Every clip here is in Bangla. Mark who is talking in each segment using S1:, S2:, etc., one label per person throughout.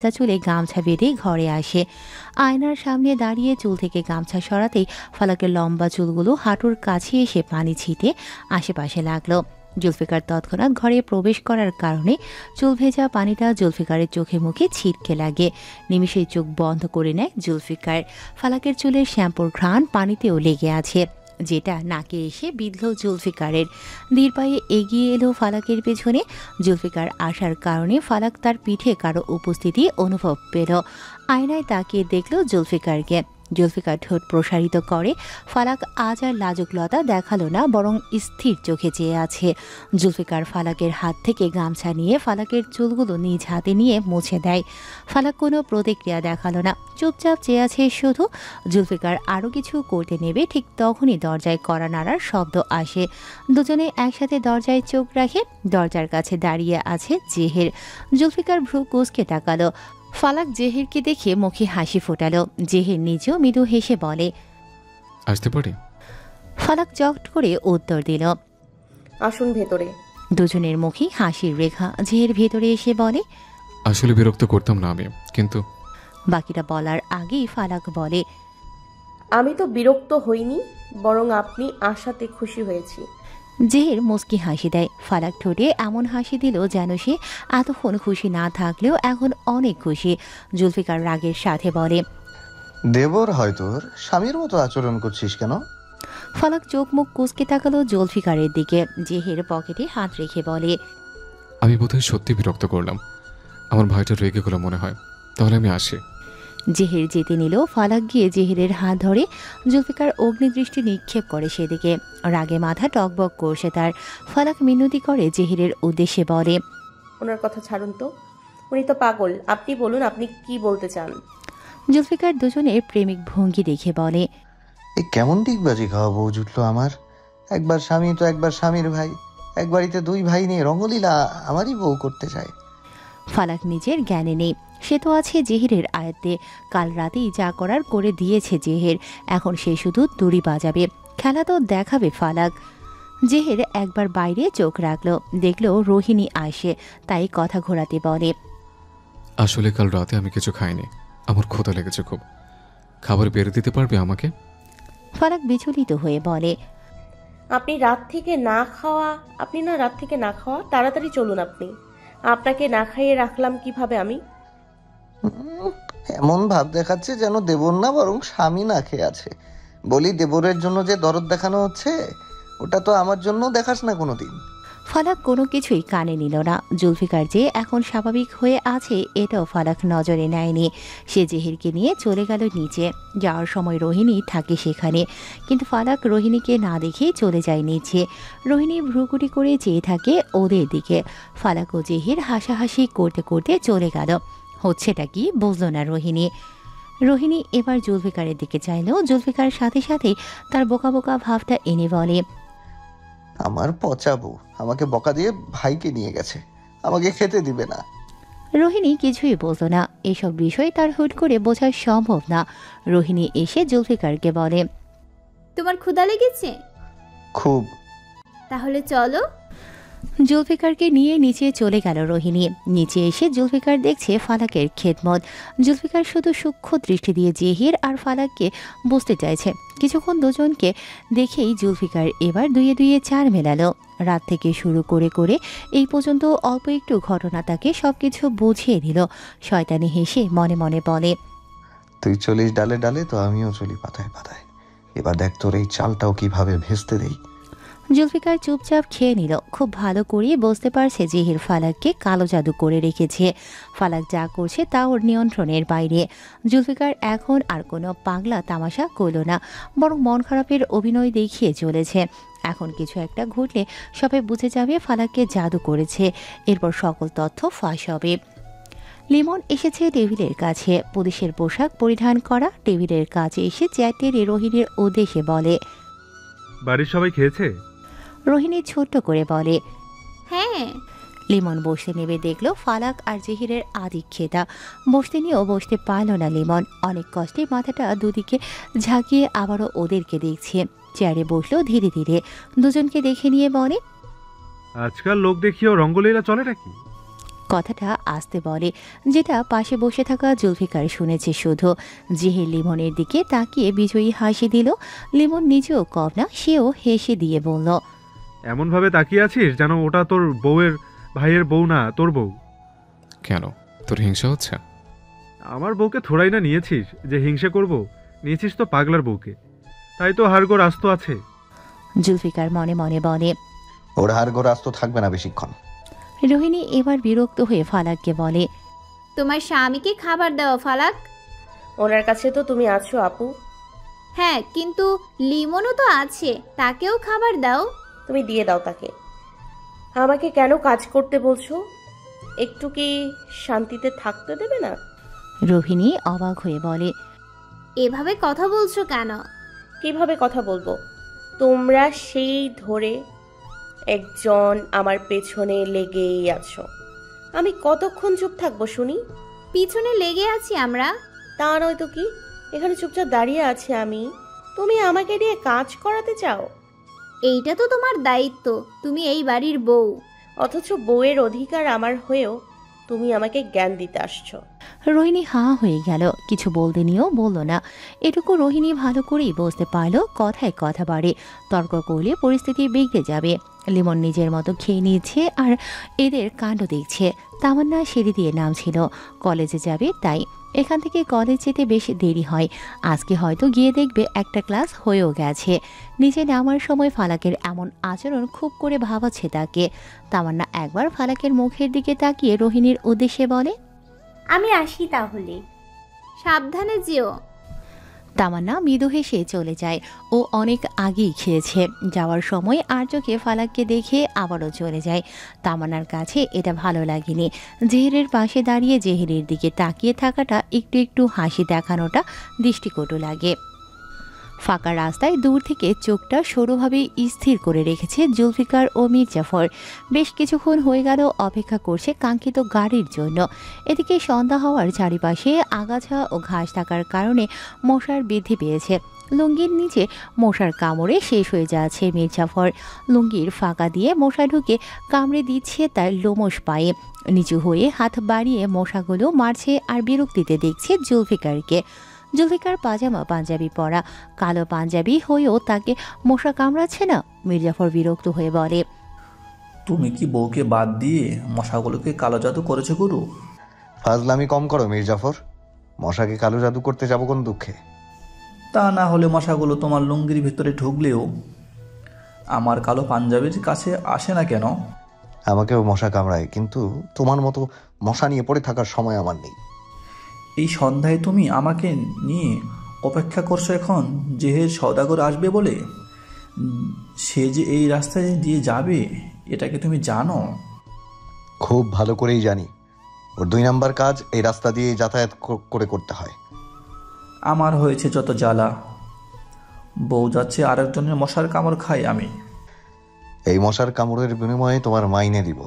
S1: চুলে গামছা বেঁধে ঘরে আসে। আয়নার সামনে দাঁড়িয়ে চুল থেকে গামছা সরাতেই ফালাকের লম্বা চুলগুলো হাঁটুর কাছে এসে পানি ছিটে আশেপাশে লাগলো। জুলফিকার তৎক্ষণাৎ ঘরে প্রবেশ করার কারণে চুল ভেজা পানিটা জুলফিকারের চোখে মুখে ছিটকে লাগে। নিমিষেই চোখ বন্ধ করে নেয় জুলফিকার। ফালাকের চুলের শ্যাম্পুর ঘ্রাণ পানিতেও লেগে আছে, যেটা নাকে এসে বিঁধল জুলফিকারের। ধীর পায়ে এগিয়ে এলো ফালাকের পেছনে। জুলফিকার আসার কারণে ফালাক তার পিঠে কারো উপস্থিতি অনুভব পেল। আয়নায় তাকিয়ে দেখল জুলফিকারকে। জুলফিকার ঠোঁট প্রসারিত করে। ফালাক আজ আর লাজুকলতা দেখালো না, বরং স্থির চোখে চেয়ে আছে। জুলফিকার ফালাকের হাত থেকে গামছা নিয়ে ফালাকের চুলগুলো নিজ হাতে নিয়ে মুছে দেয়। ফালাক কোনো প্রতিক্রিয়া দেখালো না, চুপচাপ চেয়ে আছে শুধু। জুলফিকার আরও কিছু করতে নেবে, ঠিক তখনই দরজায় কড়া নাড়ার শব্দ আসে। দুজনে একসাথে দরজায় চোখ রাখে। দরজার কাছে দাঁড়িয়ে আছে জেহের। জুলফিকার ভ্রু কুঁচকে তাকালো। ফালাক জেহেরকে দেখে মুখে হাসি ফোটালো। জেহের নিজেও মৃদু হেসে বলে,
S2: আসতে পারি?
S1: ফালাক চট করে উত্তর দিল,
S3: আসুন ভেতরে।
S1: দুজনের মুখে হাসির রেখা। জেহের ভেতরে এসে বলে,
S2: আসলে বিরক্ত করতাম না আমি, কিন্তু
S1: বাকিটা বলার আগেই ফালাক বলে,
S3: আমি তো বিরক্ত হইনি, বরং আপনি আসাতে খুশি হয়েছি।
S1: জেহের মুচকি হাসি দেয়। ফালাক ঠোঁটে এমন হাসি দিল যেন সে এতক্ষণ খুশি না থাকলেও এখন অনেক খুশি। জুলফিকার রাগের সাথে বলে,
S4: দেবর হয় তোর, স্বামীর মতো আচরণ করছিস কেন?
S1: ফালাক চোখ মুখ কুঁচকে তাকালো জুলফিকারের দিকে। জেহের পকেটে হাত রেখে বলে,
S2: আমি বোধহয় সত্যি বিরক্ত করলাম। আমার ভাইটা রেগে গেল মনে হয়, তাহলে আমি আসি।
S1: জেহের যেতে নিল। ফালাক গিয়ে জেহেরের হাত ধরে। জুলফিকার অগ্নিদৃষ্টি নিক্ষেপ করে সেদিকে। রাগে মাথা টকবক করছে তার। ফালাক মিনতি করে জেহেরের উদ্দেশ্যে বলে,
S3: ওনার কথা ছাড়ুন তো, উনি তো পাগল। আপনি বলুন, আপনি কি বলতে চান?
S1: জুলফিকার দুজনের প্রেমিক ভঙ্গি দেখে বলে,
S4: এই কেমন ডিগবাজি খাওয়া বউ জুটলো আমার। একবার স্বামী তো একবার স্বামীর ভাই, এক বাড়িতে দুই ভাই নিয়ে রঙ্গলীলা আমারই বউ করতে চায়।
S1: ফালাক নিজের জ্ঞানে নেই, সে তো আছে জেহেরের আয়ত্তে। কাল রাতেই যা করার করে দিয়েছে জেহের। এখন সে শুধু দড়ি বাজাবে, খেলা তো দেখাবে ফালাক। জেহের একবার বাইরে চোখ রাখলো, দেখলো রোহিণী আসে, তাই কথা ঘোরাতে বলে,
S2: আসলে কাল রাতে আমি কিছু খাইনি, আমার ক্ষুধা লেগেছে খুব। খাবার বেড়ে দিতে পারবে আমাকে?
S1: ফালাক বিচলিত হয়ে বলে,
S3: আপনি রাত থেকে না খাওয়া, তাড়াতাড়ি চলুন। আপনাকে না খাইয়ে রাখলাম কিভাবে আমি?
S4: এমন ভাব দেখাচ্ছে যেন দেবর না বরং স্বামী না খেয়ে আছে। বলি, দেবরের জন্য যে দরদ দেখানো হচ্ছে, ওটা তো আমার জন্য দেখাস না কোনোদিন।
S1: ফালাক কোনো কিছুই কানে নিল না। জুলফিকার যে এখন স্বাভাবিক হয়ে আছে এটাও ফালাক নজরে নেয়নি। সে জেহেরকে নিয়ে চলে গেল নিচে। যাওয়ার সময় রোহিণী থাকে সেখানে, কিন্তু ফালাক রোহিণীকে না দেখেই চলে যায় নিচে। রোহিণী ভ্রুকুটি করে চেয়ে থাকে ওদের দিকে। ফালাক ও জেহের হাসাহাসি করতে করতে চলে গেল। হচ্ছেটা কি বুঝল না রোহিণী। রোহিণী এবার জুলফিকারের দিকে চাইলেও জুলফিকার সাথে সাথে তার বোকা বোকা ভাবটা এনে বলে,
S4: আমার পচা বউ আমাকে বকা দিয়ে ভাইকে নিয়ে গেছে, আমাকে খেতে দিবে না।
S1: রোহিণী কিছুই বলতো না। এসব বিষয় তার হুট করে বোঝা সম্ভব না। রোহিণী এসে জুলফিকারকে বলে,
S5: তোমার ক্ষুধা লেগেছে?
S4: খুব।
S5: তাহলে চলো।
S1: জুলফিকারকে নিয়ে নিচে চলে গেল রোহিণী। নিচে এসে জুলফিকার দেখছে ফালাকের খেদমত। জুলফিকার শুধু সূক্ষ্ম দৃষ্টি দিয়ে জেহির আর ফালাককে বসতে চাইছে। কিছুক্ষণ দুজনকে দেখেই জুলফিকার এবার দুয়ে দুয়ে চার মেলালো। রাত থেকে শুরু করে করে এই পর্যন্ত অল্প একটু ঘটনা তাকে সবকিছু বুঝিয়ে দিল। শয়তানি হেসে মনে মনে বলে,
S4: তুই চলিস ডালে ডালে, তো আমিও চলি পাতায় পাতায়। এবার দেখ তোর এই চালটাও কিভাবে ভেস্তে দেই।
S1: জুলফিকার চুপচাপ খেয়ে নিল। খুব ভালো করে বুঝতে পারছে জেহির ফালাককে কালো জাদু করে রেখেছে। ফালাক যা করছে তা ওর নিয়ন্ত্রণের বাইরে। জুলফিকার এখন আর কোনো পাগলা তামাশা করল না, বরং মন খারাপের অভিনয় দেখিয়ে চলেছে। এখন কিছু একটা ঘটলে সবাই বুঝে যাবে ফালাককে জাদু করেছে। এরপর সকল তথ্য ফাঁস হবে। লিমন এসেছে টেবিলের কাছে, পুলিশের পোশাক পরিধান করা। টেবিলের কাছে এসে চ্যাটের রোহিণীর উদ্দেশ্যে বলে,
S6: বাড়ির সবাই খেয়েছে?
S1: রোহিণী ছোট্ট করে বলে,
S5: হ্যাঁ।
S1: লিমন বসতে নেবে দেখলো ফালাক আর জেহিরের আদিক্ষেতা। বসতে নিয়েও বসতে পারল না লিমন। অনেক কষ্টে মাথাটা দুদিকে ঝাঁকিয়ে আবারও ওদেরকে দেখছে। চেয়ারে বসলো ধীরে ধীরে। দুজনকে দেখে নিয়ে বলে,
S6: আজকাল লোক দেখিয়েও রঙ্গলীলা চলে নাকি?
S1: কথাটা আস্তে বলে, যেটা পাশে বসে থাকা জুলফিকার শুনেছে শুধু। জেহের লিমনের দিকে তাকিয়ে বিজয়ী হাসি দিল। লিমন নিজেও কম না, সেও হেসে দিয়ে বলল,
S6: এমনভাবে তাকিয়ে আছিস যেন ওটা তোর বউয়ের ভাইয়ের বউ না, তোর বউ।
S2: কেন, তোর হিংসা হচ্ছে?
S6: আমার বউকে থোড়াই না নিয়েছিস যে হিংসে করব? নিয়েছিস তো পাগলার বউকে, তাই তো হাড়গোড় আস্ত আছে।
S1: জুলফিকার মনে মনে বলে।
S4: ওর হাড় গোড় আস্ত থাকবে না বেশিক্ষণ।
S1: রোহিণী এবার বিরক্ত হয়ে ফালাককে বলে,
S5: তোমার স্বামীকে খাবার দাও ফালাক।
S3: ওনার কাছে তো তুমি আছো আপু।
S5: হ্যাঁ, কিন্তু লিমনও তো আছে, তাকেও খাবার দাও।
S3: তুমি দিয়ে দাও তাকে। আমাকে কেন কাজ করতে বলছো? একটু কি শান্তিতে থাকতে দেবে না?
S1: রোহিণী অবাক হয়ে বলে,
S5: এভাবে কথা বলছো কেন?
S3: কিভাবে কথা বলবো? তোমরা সেই ধরে একজন আমার পেছনে লেগেই আছো। আমি কতক্ষণ চুপ থাকবো শুনি?
S5: পিছনে লেগে আছি আমরা।
S3: তা নয় তো কি, এখানে চুপচাপ দাঁড়িয়ে আছি আমি, তুমি আমাকে দিয়ে কাজ করাতে চাও?
S5: এইটা তো তোমার দায়িত্ব, তুমি এই বাড়ির বউ।
S3: অথচ বউয়ের অধিকার আমার হয়েও তুমি আমাকে জ্ঞান দিতে আসছো।
S1: রোহিণী হাঁ হয়ে গেল, কিছু বলতে নিয়েও বলল না। এটুকু রোহিণী ভালো করেই বুঝতে পারল, কথায় কথা বাড়ে, তর্ক করলে পরিস্থিতি বিগড়ে যাবে। লিমন নিজের মতো খেয়ে নিয়েছে আর এদের কাণ্ড দেখছে। তামান্না সিঁড়ি দিয়ে নামছিল, কলেজে যাবে তাই। এখান থেকে কলেজ যেতে বেশ দেরি হয়। আজকে হয়তো গিয়ে দেখবে একটা ক্লাস হয়েও গেছে। নিচে নামার সময় ফালাকের এমন আচরণ খুব করে ভাবাচ্ছে তাকে। তামান্না একবার ফালাকের মুখের দিকে তাকিয়ে রোহিণীর উদ্দেশ্যে বলে,
S5: আমি আসি তাহলে। সাবধানে যেও।
S1: তামান্না মৃদু হেসে চলে যায়। ও অনেক আগেই খেয়েছে। যাওয়ার সময় আর চোখে ফালাককে দেখে আবারও চলে যায়। তামান্নার কাছে এটা ভালো লাগেনি। জেহেরের পাশে দাঁড়িয়ে জেহেরের দিকে তাকিয়ে থাকাটা, একটু একটু হাসি দেখানোটা দৃষ্টিকটু লাগে। ফাঁকা রাস্তায় দূর থেকে চোখটা সরুভাবে স্থির করে রেখেছে জুলফিকার ও মির্জাফর। বেশ কিছুক্ষণ হয়ে গেল অপেক্ষা করছে কাঙ্ক্ষিত গাড়ির জন্য। এদিকে সন্ধ্যা হওয়ার চারিপাশে আগাছা ও ঘাস থাকার কারণে মশার বৃদ্ধি পেয়েছে। লুঙ্গির নিচে মশার কামড়ে শেষ হয়ে যাচ্ছে মির্জাফর। লুঙ্গির ফাঁকা দিয়ে মশা ঢুকে কামড়ে দিচ্ছে তার লোমশ পায়ে। নিচু হয়ে হাত বাড়িয়ে মশাগুলো মারছে আর বিরক্তিতে দেখছে জুলফিকারকে। জুলফিকার পাজামা পাঞ্জাবি পরা, কালো পাঞ্জাবি হয়েও তাকে মশা কামড়াচ্ছে না। মির্জাফর বিরক্ত হয়ে বলে,
S7: তুমি কি বউকে বাদ দিয়ে মশাগুলোকে কালো জাদু করেছো গুরু?
S4: ফাজলামি কম করো মির্জাফর। মশাকে কালো জাদু করতে যাবো কোন দুঃখে?
S7: তা না হলে মশাগুলো তোমার লুঙ্গির ভিতরে ঢুকলেও আমার কালো পাঞ্জাবির কাছে আসে না কেন?
S4: আমাকেও মশা কামড়ায়, কিন্তু তোমার মতো মশা নিয়ে পড়ে থাকার সময় আমার নেই।
S7: এই সন্ধ্যায় তুমি আমাকে নিয়ে অপেক্ষা করছো এখন জেহের সওদাগর আসবে বলে? সে যে এই রাস্তায় দিয়ে যাবে এটাকে তুমি জানো?
S4: খুব ভালো করেই জানি। ওর 2 নাম্বার কাজ এই রাস্তা দিয়ে যাতায়াত করে করতে হয়।
S7: আমার হয়েছে যত জ্বালা। বউ যাচ্ছে আরেকজনের মশার কামড় খাই আমি।
S4: এই মশার কামড়ের বিনিময়ে তোমার মাইনে দিব।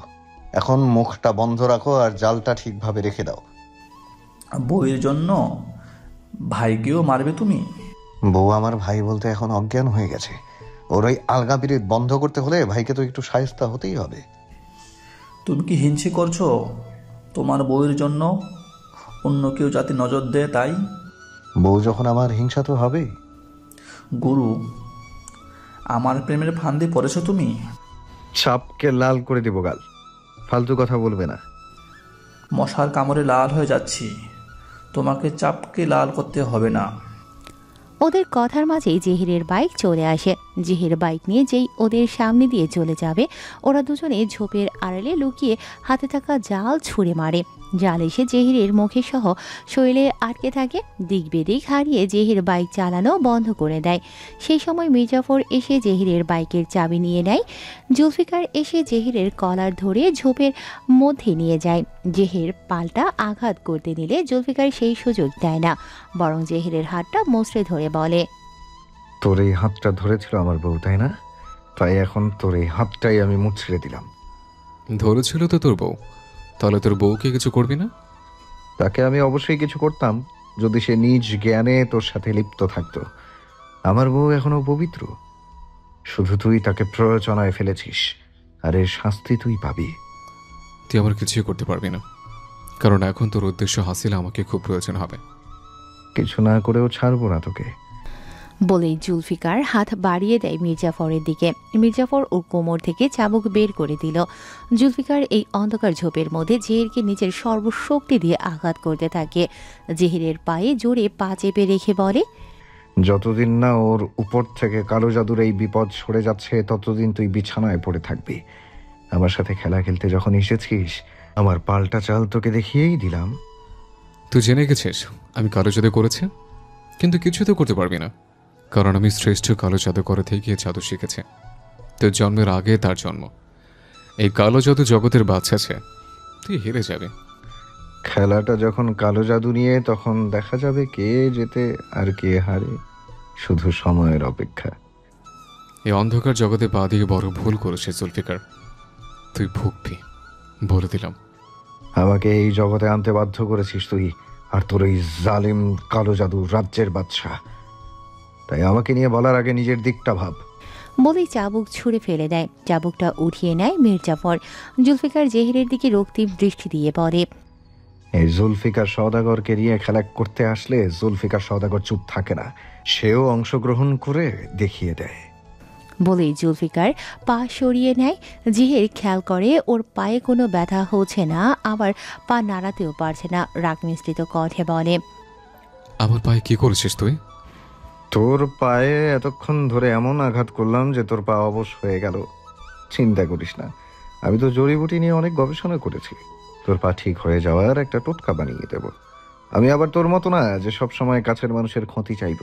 S4: এখন মুখটা বন্ধ রাখো আর জালটা ঠিকভাবে রেখে দাও।
S7: বউয়ের জন্য ভাইকেও মারবে তুমি?
S4: বউ আমার ভাই বলতে এখন অজ্ঞান হয়ে গেছে। ওর ওই আলগা বিরিদ বন্ধ করতে হলে ভাইকে তো একটু শায়েস্তা হতেই হবে।
S7: তুমি কি হিংসে করছো তোমার বউয়ের জন্য অন্য কেউ যাতে নজর দেয় তাই?
S4: বউ যখন আমার, হিংসা তো হবেই।
S7: গুরু, আমার প্রেমের ফান্দে পড়েছো তুমি।
S8: সাপকে লাল করে দেব গাল। ফালতু কথা বলবে না।
S7: মশার কামড়ে লাল হয়ে যাচ্ছি, তোমাকে চাপকে লাল করতে হবে না।
S1: ওদের কথার মাঝেই জেহিরের বাইক চলে আসে। জেহির বাইক নিয়ে যেই ওদের সামনে দিয়ে চলে যাবে, ওরা দুজনে ঝোপের আড়ালে লুকিয়ে হাতে থাকা জাল ছুঁড়ে মারে। জাল এসে জেহিরের মুখে সহ শরীরে আটকে থাকে। দিক বেদিক হারিয়ে জেহির বাইক চালানো বন্ধ করে দেয়। সেই সময় মির্জাফর এসে জেহিরের বাইকের চাবি নিয়ে নেয়। জুলফিকার এসে জেহিরের কলার ধরে ঝোপের মধ্যে নিয়ে যায়। জেহির পাল্টা আঘাত করতে নিলে জুলফিকার সেই সুযোগ দেয় না, বরং জেহিরের হাতটা মুচড়ে ধরে বলে,
S8: তোর এই হাতটা ধরেছিল আমার বউ, তাই না? তাই এখন তোর এই হাতটাই আমি মুচড়ে দিলাম।
S2: ধরেছিল তো তোর বউ, তাহলে তোর বউকে কিছু করবি না?
S8: তাকে আমি অবশ্যই কিছু করতাম যদি সে নিজ জ্ঞানে তোর সাথে লিপ্ত থাকতো। আমার বউ এখনো পবিত্র। শুধু তুই তাকে প্ররোচনায় ফেলেছিস, আর এর শাস্তি তুই পাবি।
S2: তুই আমার কিছুই করতে পারবি না, কারণ এখন তোর উদ্দেশ্য হাসিল আমাকে খুব প্রয়োজন হবে।
S8: কিছু না করেও ছাড়বো না তোকে।
S1: বলেই জুলফিকার হাত বাড়িয়ে দেয় মির্জাফরের দিকে। মির্জাফর ওর কোমর থেকে চাবুক বের করে দিল। জুলফিকার এই অন্ধকার ঝোপের মধ্যে জেহেরকে নিজের সর্বশক্তি দিয়ে আঘাত করতে থাকে। জেহেরের পায়ে জোরে পা চেপে রেখে বলে,
S8: যতদিন না ওর উপর থেকে কালো জাদুর এই বিপদ সরে যাচ্ছে ততদিন তুই বিছানায় পড়ে থাকবি। আমার সাথে খেলা খেলতে যখন এসেছিস, আমার পাল্টা চাল তোকে দেখিয়েই দিলাম।
S2: তুই জেনে গেছিস আমি কালো জাদু করেছি, কিন্তু কিছু তো করতে পারবি না, কারণ আমি শ্রেষ্ঠ কালো জাদুকর থেকে জাদু শিখেছি। তোর জন্মের আগে তার জন্ম। এই কালো জাদু জগতের বাচ্চা আছে, তুই হেরে যাবে।
S8: খেলাটা যখন কালো জাদু নিয়ে, তখন দেখা যাবে কে জেতে আর কে হারে। শুধু সময়ের অপেক্ষা।
S2: এই অন্ধকার জগতে পা দিয়ে বড় ভুল করেছিস জুলফিকার, তুই ভুগবি বলে দিলাম।
S8: আমাকে এই জগতে আনতে বাধ্য করেছিস তুই আর তোর এই জালিম কালো জাদু রাজ্যের বাদশা। তাই আমাকে নিয়ে বলার আগে নিজের দিকটা ভাব।
S1: বলেই চাবুক ছুঁড়ে ফেলে দেয়। চাবুকটা উঠিয়ে নেয় মির্জাফর। জুলফিকার জেহেরের দিকে রক্তিম দৃষ্টি দিয়ে বলে,
S8: এই জুলফিকার সওদাগরকে নিয়ে খেলা করতে আসলে জুলফিকার সওদাগর চুপ থাকে না, সেও অংশগ্রহণ করে দেখিয়ে দেয়।
S1: বলেই জুলফিকার পা সরিয়ে নেয়। জেহের খেয়াল করে ওর পায়ে কোনো ব্যথা হচ্ছে না, আবার পা নাড়াতেও পারছে না। রাগ মিশ্রিত কণ্ঠে বলে,
S2: আমার পায়ে কি করেছিস তুই?
S8: তোর পায়ে এতক্ষণ ধরে এমন আঘাত করলাম যে তোর পা অবশ হয়ে গেল। চিন্তা করিস না, আমি তো জড়িবুটি নিয়ে অনেক গবেষণা করেছি। তোর পা ঠিক হয়ে যাওয়ার একটা টোটকা বানিয়ে দেব। আমি আবার তোর মতো না যে সব সময় কাছের মানুষের ক্ষতি চাইব।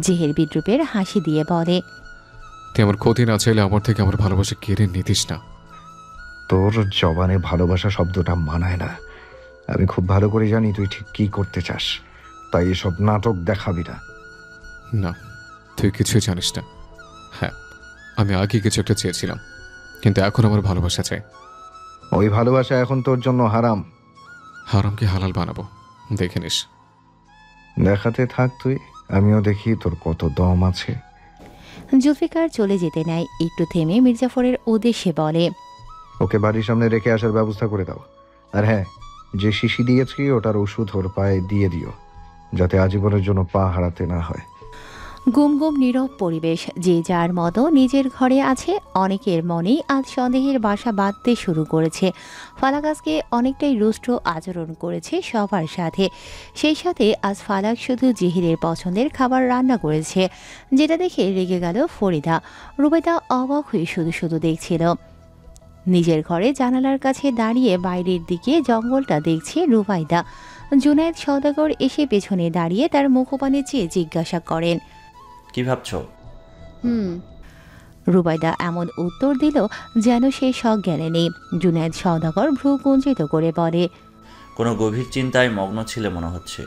S1: জেহের বিদ্রুপের হাসি দিয়ে বলে,
S2: তুই আমার ক্ষতি না চাইলে আমার থেকে আমার ভালোবাসা কেড়ে নিতিস না।
S8: তোর জবানে ভালোবাসা শব্দটা মানায় না। আমি খুব ভালো করে জানি তুই ঠিক কি করতে চাস, তাই এসব নাটক দেখাবি না।
S2: না, তুই কিছুই জানিস না। হ্যাঁ, আমি আগে কিছু একটা চেয়েছিলাম, কিন্তু এখন আমার ভালোবাসা চাই।
S8: ওই ভালোবাসা এখন তোর জন্য হারাম।
S2: হারামকে হালাল বানাবো, দেখে নিস।
S8: দেখাতে থাক তুই, আমিও দেখি তোর কত দম আছে।
S1: জুলফিকার চলে যেতে নেয়। একটু থেমে মির্জাফরের উদ্দেশ্যে বলে,
S8: ওকে বাড়ির সামনে রেখে আসার ব্যবস্থা করে দাও। আর হ্যাঁ, যে শিশি দিয়েছি ওটার ওষুধ ওর পায়ে দিয়ে দিও, যাতে আজীবনের জন্য পা হারাতে না হয়।
S1: গুম গুম নীরব পরিবেশ। যে যার মতো নিজের ঘরে আছে। অনেকের মনেই আজ সন্দেহের বাসা বাঁধতে শুরু করেছে। ফালাক আজকে অনেকটাই রুষ্ট আচরণ করেছে সবার সাথে। সেই সাথে আজ ফালাক শুধু জেহিরের পছন্দের খাবার রান্না করেছে, যেটা দেখে রেগে গেল ফরিদা। রুবাইদা অবাক হয়ে শুধু শুধু দেখছিল। নিজের ঘরে জানালার কাছে দাঁড়িয়ে বাইরের দিকে জঙ্গলটা দেখছে রুবাইদা। জুনায়েদ সওদাগর এসে পেছনে দাঁড়িয়ে তার মুখপানে চেয়ে জিজ্ঞাসা করেন,
S9: কি ভাবছো?
S1: রুবাইদা এমন উত্তর দিল যেন সে সজ্ঞানে নেই। জুনায়েদ সওদাগর ভ্রু কুঞ্চিত করে বলে,
S9: কোনো গভীর চিন্তায় মগ্ন ছিলে মনে হচ্ছে।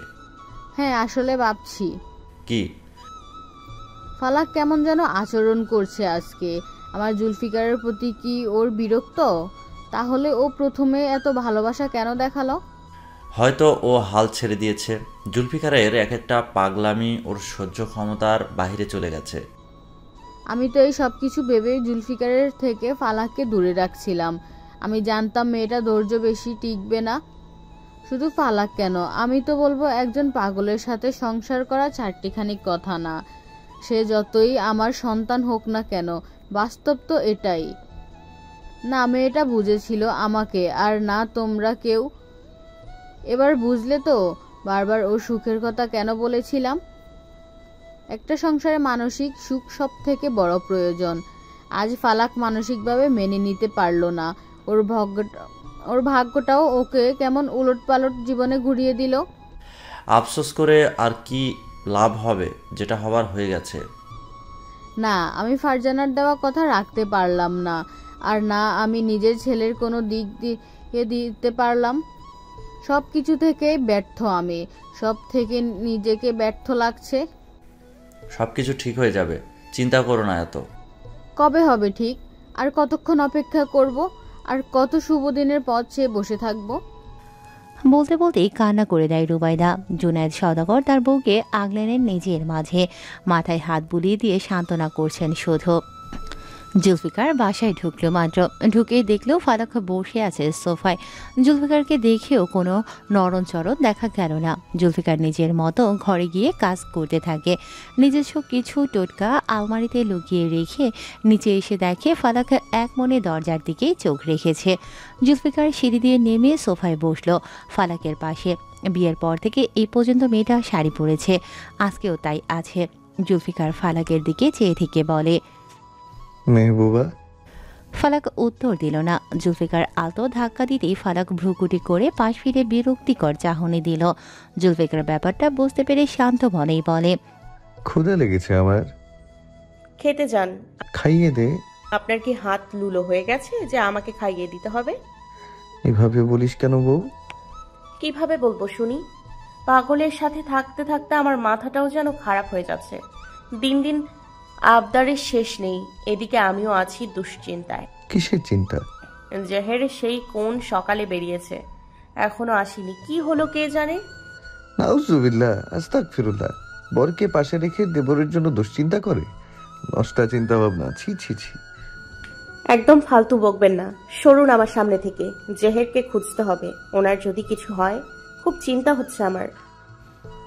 S10: হ্যাঁ, আসলে ভাবছি
S9: কি?
S10: ফালাক কেমন যেন আচরণ করছে আজকে। আমার জুলফিকারের প্রতি কি ওর বিরক্ত? তাহলে ও প্রথমে এত ভালোবাসা কেন দেখালো?
S9: হয়তো ও হাল ছেড়ে দিয়েছে। জুলফিকারের এক একটা পাগলামি ওর সহ্য ক্ষমতার বাইরে চলে গেছে।
S10: আমি তো এই সব কিছু ভেবে জুলফিকারের থেকে ফালাককে দূরে রাখছিলাম। আমি জানতাম মেয়েটা ধৈর্য বেশি টিকবে না। শুধু ফালাক কেন, আমি তো বলবো একজন পাগলের সাথে সংসার করা চারটিখানি কথা না। সে যতই আমার সন্তান হোক না কেন, বাস্তব তো এটাই না। মেয়েটা বুঝেছিল আমাকে, আর না তোমরা কেউ। এবার বুঝলে তো বারবার ওর সুখের কথা কেন বলেছিলাম। একটা সংসারে মানসিক সুখ সব থেকে বড় প্রয়োজন। আজ ফালাক মানসিকভাবে মেনে নিতে পারলো না। ওর ভাগ্যটাও ওকে কেমন উলটপালট জীবনে ঘুরিয়ে দিল।
S9: আফসোস করে আর কি লাভ হবে? যেটা হবার হয়ে গেছে।
S10: না, আমি ফারজানার দেওয়া কথা রাখতে পারলাম না, আর না আমি নিজের ছেলের কোনো দিক দিয়ে দিতে পারলাম। সব কিছু থেকেই ব্যর্থ আমি। সব থেকে নিজেকে ব্যর্থ লাগছে।
S9: সব কিছু ঠিক হয়ে যাবে, চিন্তা করো না এত।
S10: কবে হবে ঠিক? আর কতক্ষণ অপেক্ষা করব? আর কত শুভ দিনের পথ চেয়ে বসে থাকবো?
S1: বলতে বলতেই কান্না করে দেয় রুবাইদা। জুনায়েদ সওদাগর তার বউকে আগলে নেন নিজের মাঝে। মাথায় হাত বুলিয়ে দিয়ে সান্ত্বনা করছেন শুধু। জুলফিকার বাসায় ঢুকলো মাত্র, ঢুকে দেখলো ফালাক বসে আছে সোফায়। জুলফিকারকে দেখেও কোনো নরণচরণ দেখা গেল না। জুলফিকার নিজের মতো ঘরে গিয়ে কাজ করতে থাকে। নিজস্ব কিছু টোটকা আলমারিতে লুকিয়ে রেখে নিচে এসে দেখে ফালাক এক মনে দরজার দিকেই চোখ রেখেছে। জুলফিকার সিঁড়ি দিয়ে নেমে সোফায় বসলো ফালাকের পাশে। বিয়ের পর থেকে এই পর্যন্ত মেয়েটা শাড়ি পরেছে, আজকেও তাই আছে। জুলফিকার ফালাকের দিকে চেয়ে থেকে বলে,
S8: মেহবুবা।
S1: ফালাক উত্তর দিল না। জুলফিকার আলতো ধাক্কা দিতেই ফালাক ভ্রুকুটি করে পাশ ফিরে বিরক্তিকর চাহনি দিল। জুলফিকার ব্যাপারটা বুঝতে পেরে শান্ত মনেই বলে,
S8: ক্ষুধা লেগেছে আমার।
S3: খেতে যান।
S8: খাইয়ে দে।
S3: আপনার কি হাত লুলো হয়ে গেছে যে আমাকে খাইয়ে দিতে হবে?
S8: এভাবে বলিস কেন বউ?
S3: কিভাবে বলবো শুনি? পাগলের সাথে থাকতে থাকতে আমার মাথাটাও যেন খারাপ হয়ে যাচ্ছে। দিন দিন আবদারের শেষ নেই। এদিকে আমিও আছি দুশ্চিন্তায়।
S8: কিসের চিন্তা?
S3: জেহের সেই কোন সকালে বেরিয়েছে, এখনো আসেনি। কি হলো কে জানে।
S8: নাউজুবিল্লাহ, আস্তাগফিরুল্লাহ। বরকে পাশে রেখে দেবরের জন্য দুশ্চিন্তা করে? নষ্টা চিন্তা ভাবনা, ছি ছি ছি।
S3: একদম ফালতু বকবেন না, সরুন আমার সামনে থেকে। জেহেরকে খুঁজতে হবে, ওনার যদি কিছু হয় খুব চিন্তা হচ্ছে আমার।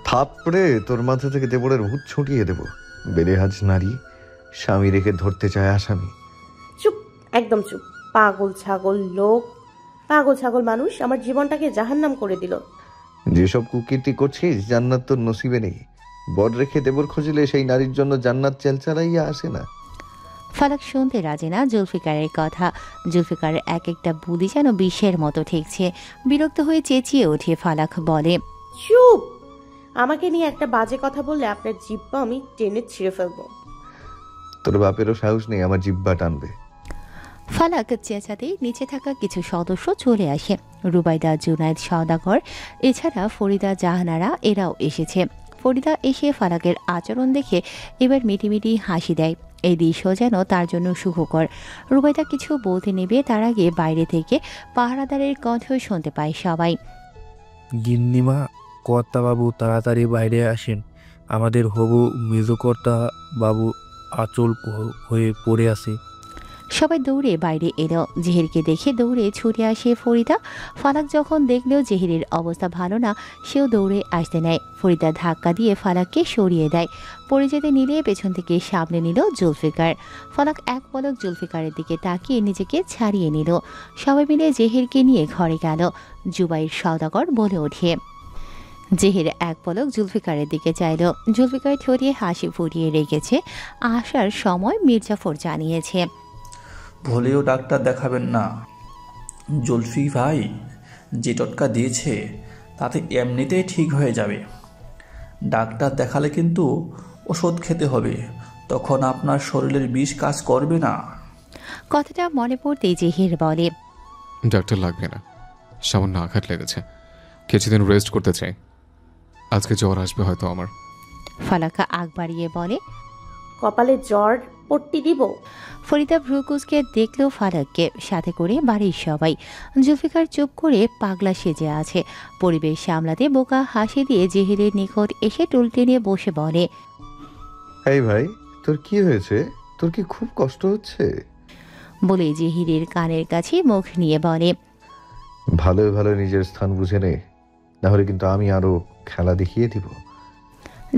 S8: থাপড়ে তোর মাথা থেকে দেবরের ভূত ছুটিয়ে দেব। বেরেহাজ নারী, স্বামী রেখে ধরতে চায় আসামি।
S3: চুপ, একদম চুপ। পাগল ছাগল লোক, পাগল ছাগল মানুষ আমার জীবনটাকে জাহান্নাম করে দিল।
S8: যেসব কুকীর্তি করছিস জান্নাত তোর নসিবে নেই। বর রেখে দেবর খুঁজলে সেই নারীর জন্য জান্নাত চেলচালাইয়া আসে না।
S1: ফালাক শুনতে রাজি না জুলফিকারের কথা। জুলফিকারের এক একটা বুদ্ধি যেন বিষের মতো ঠেকছে। বিরক্ত হয়ে চেঁচিয়ে ওঠে ফালাক বলে,
S3: চুপ! আমাকে নিয়ে একটা বাজে কথা বললে আপনার জিহ্বা আমি টেনে ছিঁড়ে ফেলবো।
S8: তোর বাপেরও সাহস নেই আমার জিহ্বা টানবে।
S1: ফালাক চেঁচাতেই নিচে থাকা কিছু সদস্য চলে আসে। রুবাইদা, জুনায়েদ, সওদাগর, এছাড়া ফরিদা, জাহানারা এরাও এসেছে। ফরিদা এসে ফালাকের আচরণ দেখে এবার মিটিমিটি হাসি দেয়। এই দৃশ্য যেন তার জন্য সুখকর। রুবাইদা কিছু বলতে নেবে তার আগে বাইরে থেকে পাহারাদারের কণ্ঠ শুনতে পায় সবাই।
S11: গিন্নিমা, কর্তা বাবু তাড়াতাড়ি বাইরে আসেন। আমাদের হবু মেজকর্তা বাবু আঁচল হয়ে পড়ে আছে।
S1: সবাই দৌড়ে বাইরে এলো। জেহেরকে দেখে দৌড়ে ছুটে আসে ফরিদা। ফালাক যখন দেখলেও জেহেরের অবস্থা ভালো না, সেও দৌড়ে আসতে নেয়। ফরিদা ধাক্কা দিয়ে ফালাককে সরিয়ে দেয়। পড়ে যেতে নিলে পেছন থেকে সামনে নিল জুলফিকার। ফালাক এক পলক জুলফিকারের দিকে তাকিয়ে নিজেকে ছাড়িয়ে নিল। সবাই মিলে জেহেরকে নিয়ে ঘরে গেল। জুবাইর সওদাগর বলে ওঠে, জেহের এক পলক জুলফিকারের দিকে চাইল। জুলফিকার ঠোঁটে হাসি ফুটিয়ে রেখেছে। আসার সময় মির্জাফর জানিয়েছে,
S7: ভুলেও ডাক্তার দেখাবেন না। জুলফি ভাই যে টটকা দিয়েছে তাতে এমনিতেই ঠিক হয়ে যাবে। ডাক্তার দেখালে কিন্তু ওষুধ খেতে হবে, তখন আপনার শরীরের বিষ কাজ করবে না।
S1: কথাটা মনে পড়তেই জেহের বলে,
S2: ডাক্তার লাগবে না, সামান্য আঘাত লেগেছে, কিছুদিন রেস্ট করতে চাই। আজকে জ্বর আসবে হয়তো আমার।
S1: ফালাকা আগ বাড়িয়ে বলে,
S3: কপালে জ্বর পট্টি দিব?
S1: ফরিদা ভ্রুকুসকে দেখলো ফালাককে, সাথে করে বাড়ির সবাই। জুলফিকার চুপ করে পাগলা সেজে আছে। পরিবেশ সামলাতে বোকা হাসি দিয়ে জেহেরের নিকট এসে টুল টেনে বসে বলে,
S8: এই ভাই, তোর কি হয়েছে? তোর কি খুব কষ্ট হচ্ছে?
S1: বলে জেহিরের কানের কাছে মুখ নিয়ে বলে,
S8: ভালো ভালো নিজের স্থান বুঝে নে, নাহলে কিন্তু আমি আরো খেলা দেখিয়ে দিব।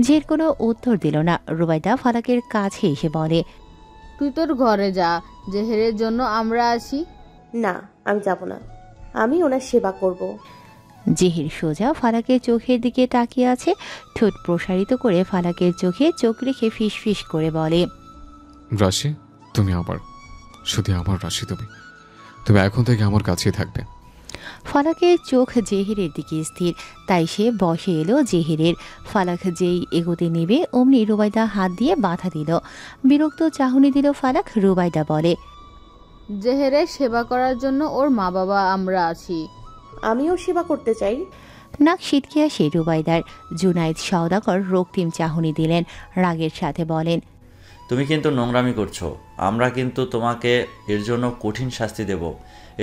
S1: জের কোনো উত্তর দিল না। রুবাইদা ফালাকের কাছে এসে বলে,
S10: তুই তোর ঘরে যা, জেহেরের জন্য আমরা আসি।
S3: না, আমি যাব না, আমি ওনার সেবা করব।
S1: জেহির সোজা ফালাকের চোখের দিকে তাকিয়ে আছে। ঠোঁট প্রসারিত করে ফালাকের চোখে চোখ রেখে ফিস ফিস করে বলে,
S2: রাশি, তুমি আমার, শুধু আমার রাশি। তুমি এখন থেকে আমার কাছেই থাকবে।
S1: ফালাকের চোখ জেহেরের দিকে স্থির, তাই সে বসে এলো জেহেরের। ফালাক যেই এগোতে নেবে অমনি রুবাইদা হাত দিয়ে বাধা দিল। বিরক্ত চাহনি দিল ফালাক। রুবাইদা বলে,
S10: জেহেরের সেবা করার জন্য ওর মা বাবা আমরা আছি।
S3: আমিও সেবা করতে চাই।
S1: নাক সিটকে আসে রুবাইদার। জুনায়েদ সওদাগর রক্তিম চাহনি দিলেন। রাগের সাথে বলেন,
S9: তুমি কিন্তু নোংরামি করছো, আমরা কিন্তু তোমাকে এর জন্য কঠিন শাস্তি দেব।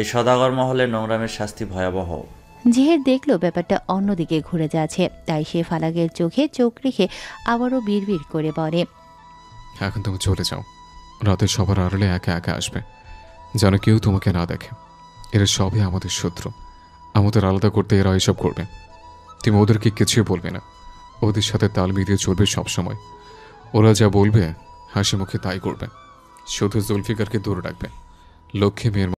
S9: এই সদাগর মহলে নোংরামের শাস্তি ভয়াবহ।
S1: জেহের দেখলো ব্যাপারটা অন্যদিকে ঘুরে যাচ্ছে, তাই সে ফালাকের চোখে চোখ রেখে আবারও বিড়বিড় করে বলে,
S2: এখন তুমি চলে যাও, রাতে সবার আড়ালে একা একা আসবে, যেন কেউ তোমাকে না দেখে। এরা সবই আমাদের শত্রু, আমাদের আলাদা করতে এরা এসব করবে। তুমি ওদেরকে কিছুই বলবে না, ওদের সাথে তাল মিলিয়ে চলবে সবসময়। ওরা যা বলবে হাসি মুখে তাই করবে, শুধু জুলফিকারকে দূরে রাখবে। লক্ষ্মী মেয়ের